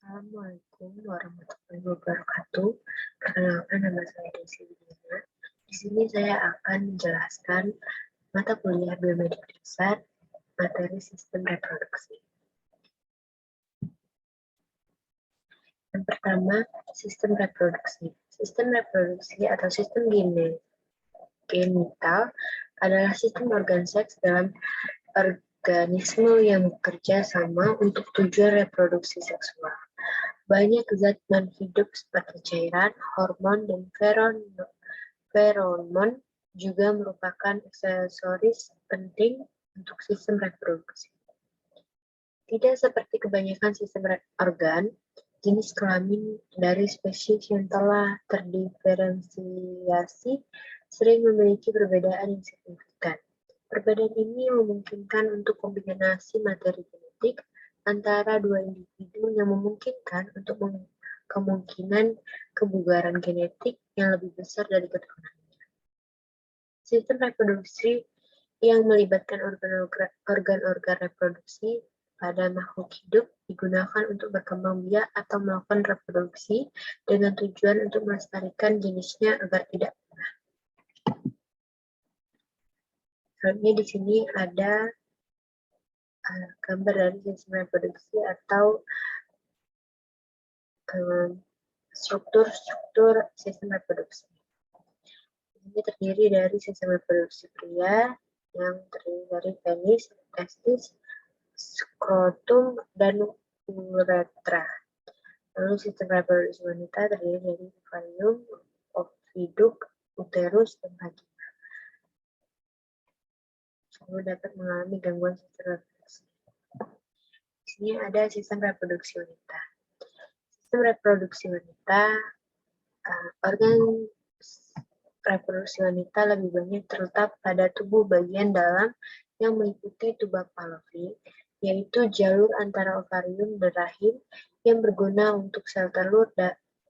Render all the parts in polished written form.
Assalamualaikum warahmatullahi wabarakatuh. Perkenalkan, nama saya Desi Widiana. Di sini saya akan menjelaskan mata kuliah Biomedik Dasar, materi sistem reproduksi. Yang pertama, sistem reproduksi. Sistem reproduksi atau sistem genital adalah sistem organ seks dalam organisme yang bekerja sama untuk tujuan reproduksi seksual. Banyak zat non-hidup seperti cairan, hormon, dan feromon juga merupakan aksesoris penting untuk sistem reproduksi. Tidak seperti kebanyakan sistem organ, jenis kelamin dari spesies yang telah terdiferensiasi sering memiliki perbedaan yang signifikan. Perbedaan ini memungkinkan untuk kombinasi materi genetik antara dua individu yang memungkinkan untuk kemungkinan kebugaran genetik yang lebih besar dari keturunannya. Sistem reproduksi yang melibatkan organ-organ reproduksi pada makhluk hidup digunakan untuk berkembang biak atau melakukan reproduksi dengan tujuan untuk melestarikan jenisnya agar tidak punah. Selanjutnya di sini ada gambar dari sistem reproduksi atau struktur sistem reproduksi. Ini terdiri dari sistem reproduksi pria yang terdiri dari penis, testis, skrotum, dan uretra. Lalu sistem reproduksi wanita terdiri dari ovarium, oviduk, uterus, dan vagina. Lalu dapat mengalami gangguan sistem reproduksi. Di sini ada sistem reproduksi wanita. Sistem reproduksi wanita, organ reproduksi wanita lebih banyak terletak pada tubuh bagian dalam yang meliputi tubak Fallopi, yaitu jalur antara ovarium dan rahim yang berguna untuk sel telur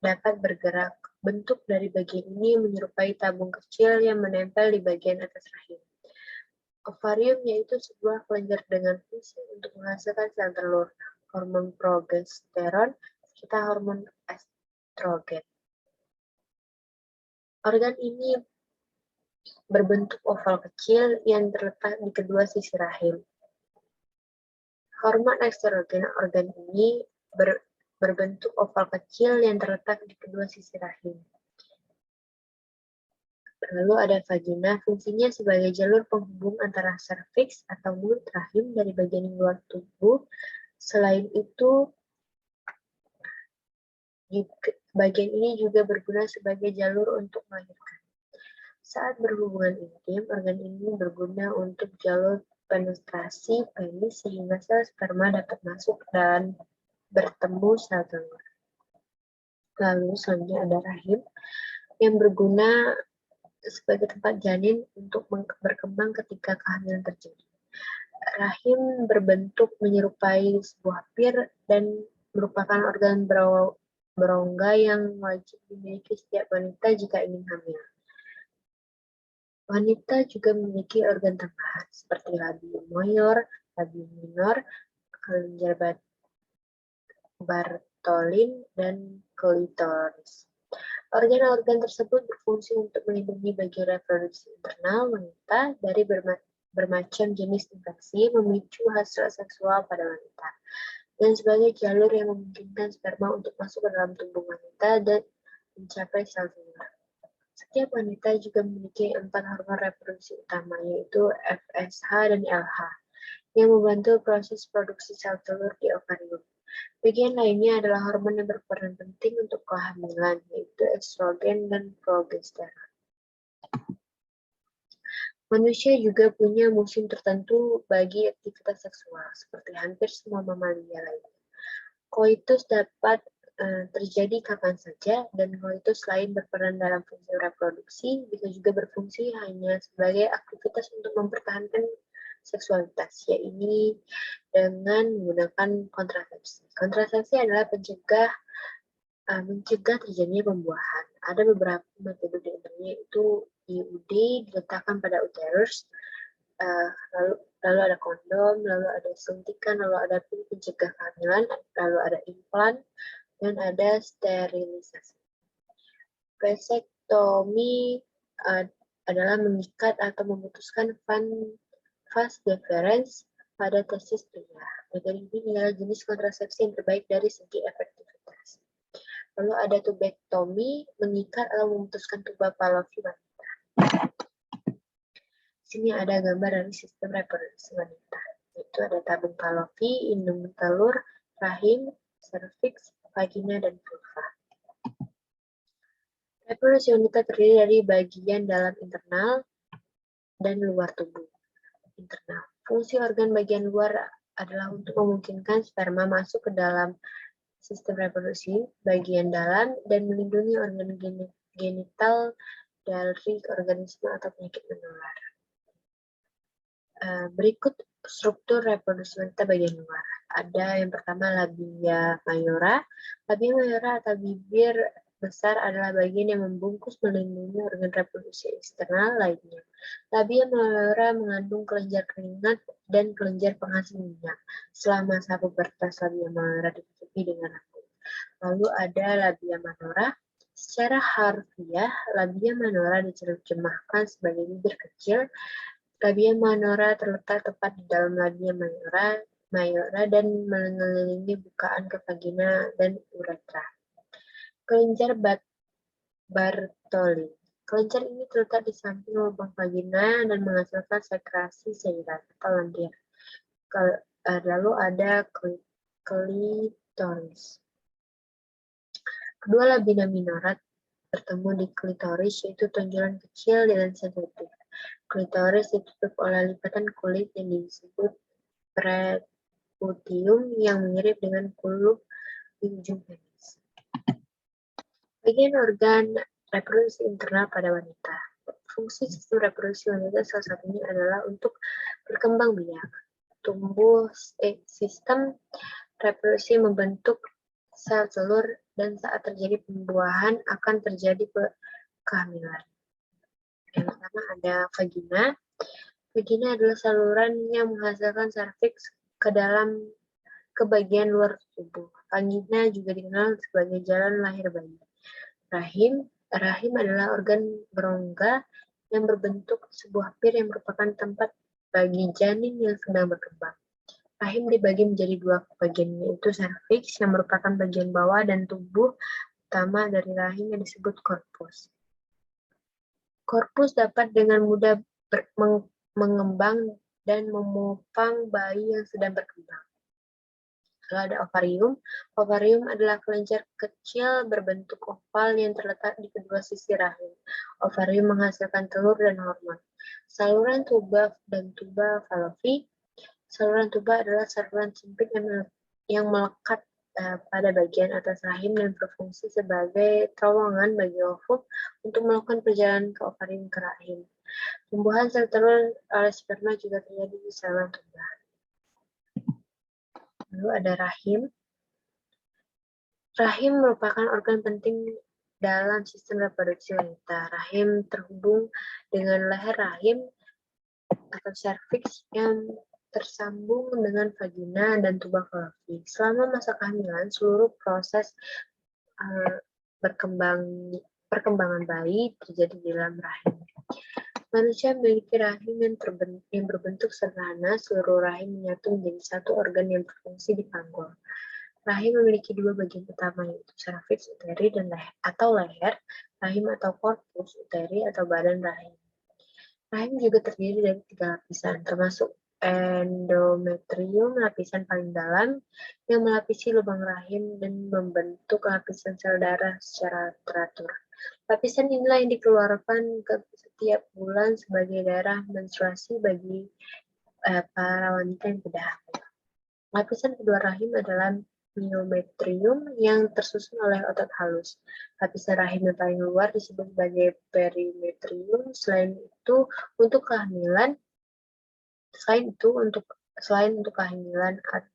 dapat bergerak. Bentuk dari bagian ini menyerupai tabung kecil yang menempel di bagian atas rahim. Ovarium yaitu sebuah kelenjar dengan fungsi untuk menghasilkan sel telur, hormon progesteron, serta hormon estrogen. Organ ini berbentuk oval kecil yang terletak di kedua sisi rahim. Hormon estrogen organ ini berbentuk oval kecil yang terletak di kedua sisi rahim. Lalu ada vagina, fungsinya sebagai jalur penghubung antara serviks atau mulut rahim dari bagian luar tubuh. Selain itu, bagian ini juga berguna sebagai jalur untuk melahirkan. Saat berhubungan intim, organ ini berguna untuk jalur penetrasi penis sehingga sel sperma dapat masuk dan bertemu sel telur. Lalu selanjutnya ada rahim yang berguna sebagai tempat janin untuk berkembang ketika kehamilan terjadi. Rahim berbentuk menyerupai sebuah pir dan merupakan organ berongga yang wajib dimiliki setiap wanita jika ingin hamil. Wanita juga memiliki organ tambahan seperti labium mayor, labium minor, kelenjar Bartholin, dan klitoris. Organ-organ tersebut berfungsi untuk melindungi bagian reproduksi internal wanita dari bermacam jenis infeksi memicu hasrat seksual pada wanita, dan sebagai jalur yang memungkinkan sperma untuk masuk ke dalam tubuh wanita dan mencapai sel telur. Setiap wanita juga memiliki 4 hormon reproduksi utama, yaitu FSH dan LH, yang membantu proses produksi sel telur di ovarium. Bagian lainnya adalah hormon yang berperan penting untuk kehamilan, yaitu estrogen dan progesteron. Manusia juga punya musim tertentu bagi aktivitas seksual, seperti hampir semua mamalia lainnya. Koitus dapat terjadi kapan saja, dan koitus lain berperan dalam fungsi reproduksi, bisa juga berfungsi hanya sebagai aktivitas untuk mempertahankan seksualitas, yaitu dengan menggunakan kontrasepsi. Kontrasepsi adalah mencegah terjadinya pembuahan. Ada beberapa metode di antaranya, yaitu IUD diletakkan pada uterus, lalu ada kondom, lalu ada suntikan, lalu ada pil pencegah kehamilan, lalu ada implan, dan ada sterilisasi. Vasektomi adalah mengikat atau memutuskan vas deferens pada testis pria. Metode ini adalah jenis kontrasepsi yang terbaik dari segi efektivitas. Lalu ada tubektomi, mengikat atau memutuskan tuba Fallopi wanita. Sini ada gambar dari sistem reproduksi wanita. Itu ada tabung Fallopi, indung telur, rahim, serviks, vagina, dan vulva. Reproduksi wanita terdiri dari bagian dalam internal dan luar tubuh. Internal. Fungsi organ bagian luar adalah untuk memungkinkan sperma masuk ke dalam sistem reproduksi bagian dalam dan melindungi organ genital dari organisme atau penyakit menular. Berikut struktur reproduksi wanita bagian luar. Ada yang pertama labia mayora. Labia mayora atau bibir besar adalah bagian yang membungkus melindungi organ reproduksi eksternal lainnya. Labia mayora mengandung kelenjar keringat dan kelenjar penghasil minyak. Selama masa pubertas labia mayora ditutupi dengan rambut. Lalu ada labia minora. Secara harfiah, labia minora diterjemahkan sebagai bibir kecil. Labia minora terletak tepat di dalam labia mayora dan mengelilingi bukaan ke vagina dan uretra. Kelenjar Bartoli. Kelenjar ini terletak di samping lubang vagina dan menghasilkan sekresi cairan atau lendir. Lalu ada klitoris. Kedua labia minora bertemu di klitoris, yaitu tonjolan kecil dan sensitif. Klitoris ditutup oleh lipatan kulit yang disebut prepucium yang mirip dengan kulup di ujung penis. Bagian organ reproduksi internal pada wanita. Fungsi sistem reproduksi wanita salah satunya adalah untuk berkembang biak. Sistem reproduksi membentuk sel telur dan saat terjadi pembuahan akan terjadi kehamilan. Yang pertama ada vagina. Vagina adalah saluran yang menghasilkan serviks ke bagian luar tubuh. Vagina juga dikenal sebagai jalan lahir bayi. Rahim adalah organ berongga yang berbentuk sebuah pir yang merupakan tempat bagi janin yang sedang berkembang. Rahim dibagi menjadi dua bagian, yaitu serviks yang merupakan bagian bawah dan tubuh utama dari rahim yang disebut korpus. Korpus dapat dengan mudah mengembang dan memopang bayi yang sedang berkembang. Lalu ada ovarium. Ovarium adalah kelenjar kecil berbentuk oval yang terletak di kedua sisi rahim. Ovarium menghasilkan telur dan hormon. Saluran tuba dan tuba Fallopi. Saluran tuba adalah saluran sempit yang melekat pada bagian atas rahim dan berfungsi sebagai terowongan bagi ovum untuk melakukan perjalanan ke ovarium ke rahim. Tumbuhan sel telur oleh sperma juga terjadi di saluran tuba. Lalu ada rahim. Rahim merupakan organ penting dalam sistem reproduksi wanita. Rahim terhubung dengan leher rahim atau serviks yang tersambung dengan vagina dan tuba Fallopi. Selama masa kehamilan, seluruh proses perkembangan bayi terjadi di dalam rahim. Manusia memiliki rahim yang berbentuk sederhana. Seluruh rahim menyatu menjadi satu organ yang berfungsi di panggul. Rahim memiliki dua bagian utama, yaitu serviks uteri dan leher, rahim atau korpus uteri atau badan rahim. Rahim juga terdiri dari 3 lapisan, termasuk endometrium, lapisan paling dalam, yang melapisi lubang rahim dan membentuk lapisan sel darah secara teratur. Lapisan inilah yang dikeluarkan setiap bulan sebagai darah menstruasi bagi para wanita yang tidak hamil. Lapisan kedua rahim adalah myometrium yang tersusun oleh otot halus. Lapisan rahim yang paling luar disebut sebagai perimetrium. Selain untuk kehamilan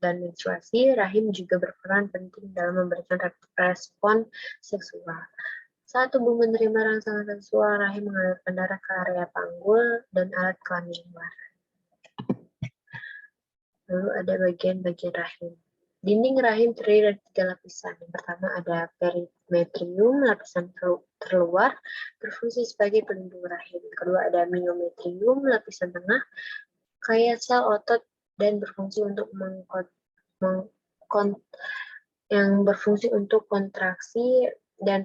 dan menstruasi, rahim juga berperan penting dalam memberikan respon seksual. Saat tubuh menerima rangsangan seksual, rahim mengalirkan darah ke area panggul dan alat kelamin luar. Lalu ada bagian-bagian rahim. Dinding rahim terdiri dari 3 lapisan. Yang pertama ada perimetrium, lapisan terluar, berfungsi sebagai pelindung rahim. Yang kedua ada myometrium, lapisan tengah, kaya sel otot dan berfungsi untuk yang berfungsi untuk kontraksi dan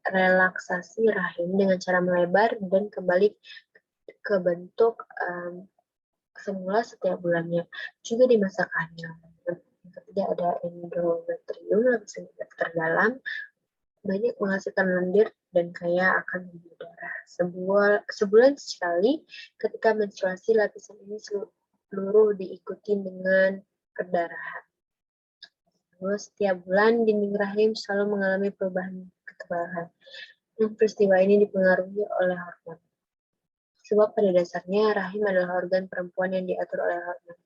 relaksasi rahim dengan cara melebar dan kembali ke bentuk semula setiap bulannya. Juga di masa kehamilan. Yang ketiga ada endometrium, lapisan terdalam, banyak menghasilkan lendir dan kaya akan pembuluh darah. Sebulan sekali, ketika menstruasi, lapisan ini seluruh diikuti dengan perdarahan. Lalu setiap bulan, dinding rahim selalu mengalami perubahan ketebalan. Dan peristiwa ini dipengaruhi oleh hormon. Sebab pada dasarnya, rahim adalah organ perempuan yang diatur oleh hormon.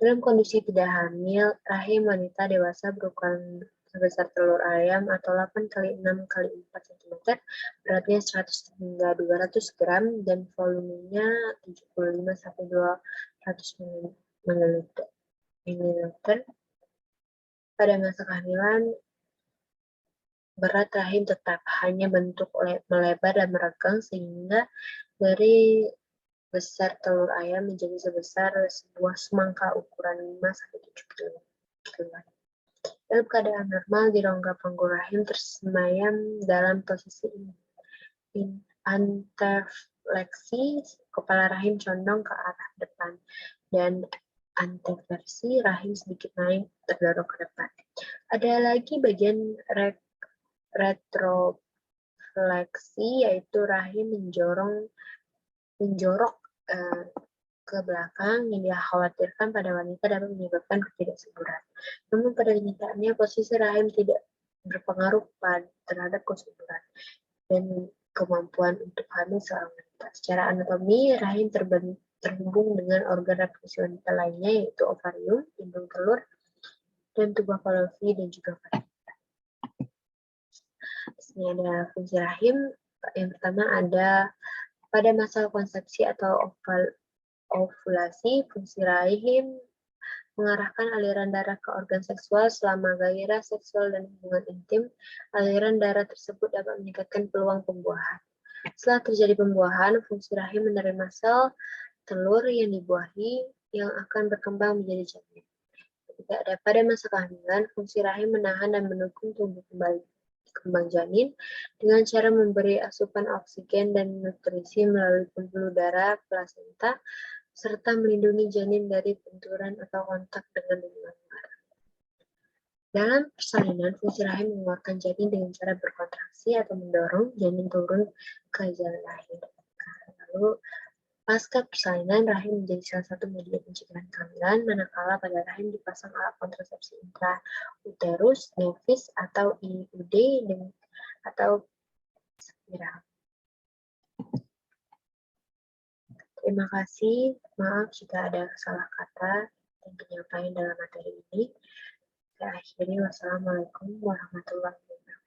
Dalam kondisi tidak hamil, rahim wanita dewasa berukuran sebesar telur ayam atau 8 x 6 x 4 cm, beratnya 100 hingga 200 gram, dan volumenya 75 sampai 200 ml. Pada masa kehamilan, berat rahim tetap hanya bentuk melebar dan meregang, sehingga dari besar telur ayam menjadi sebesar sebuah semangka ukuran 5-7 kg. Dalam keadaan normal, di rongga panggul rahim tersemayam dalam posisi anterfleksi, kepala rahim condong ke arah depan, dan anteversi, rahim sedikit naik terdorong ke depan. Ada lagi bagian retrofleksi, yaitu rahim menjorok ke belakang, yang dikhawatirkan pada wanita dapat menyebabkan ketidaksuburan. Namun pada kenyataannya posisi rahim tidak berpengaruh terhadap kesuburan dan kemampuan untuk hamil seorang wanita. Secara anatomi, rahim terhubung dengan organ reproduksi wanita lainnya, yaitu ovarium, indung telur, dan tuba Fallopi, dan juga vagina. Di sini ada fungsi rahim. Yang pertama ada pada masa konsepsi atau ovulasi, fungsi rahim mengarahkan aliran darah ke organ seksual. Selama gairah seksual dan hubungan intim, aliran darah tersebut dapat meningkatkan peluang pembuahan. Setelah terjadi pembuahan, fungsi rahim menerima sel telur yang dibuahi yang akan berkembang menjadi janin. Ketika ada pada masa kehamilan, fungsi rahim menahan dan mendukung tumbuh kembang janin dengan cara memberi asupan oksigen dan nutrisi melalui pembuluh darah plasenta, serta melindungi janin dari benturan atau kontak dengan lingkungan luar. Dalam persalinan, fungsi rahim mengeluarkan janin dengan cara berkontraksi atau mendorong janin turun ke jalan lahir. Lalu, pasca persalinan, rahim menjadi salah satu media pencegahan kehamilan, manakala pada rahim dipasang alat kontrasepsi intrauterus, Nevis, atau IUD, atau spiral. Terima kasih, maaf jika ada salah kata dan penyampaian dalam materi ini. Saya akhiri, wassalamualaikum warahmatullahi wabarakatuh.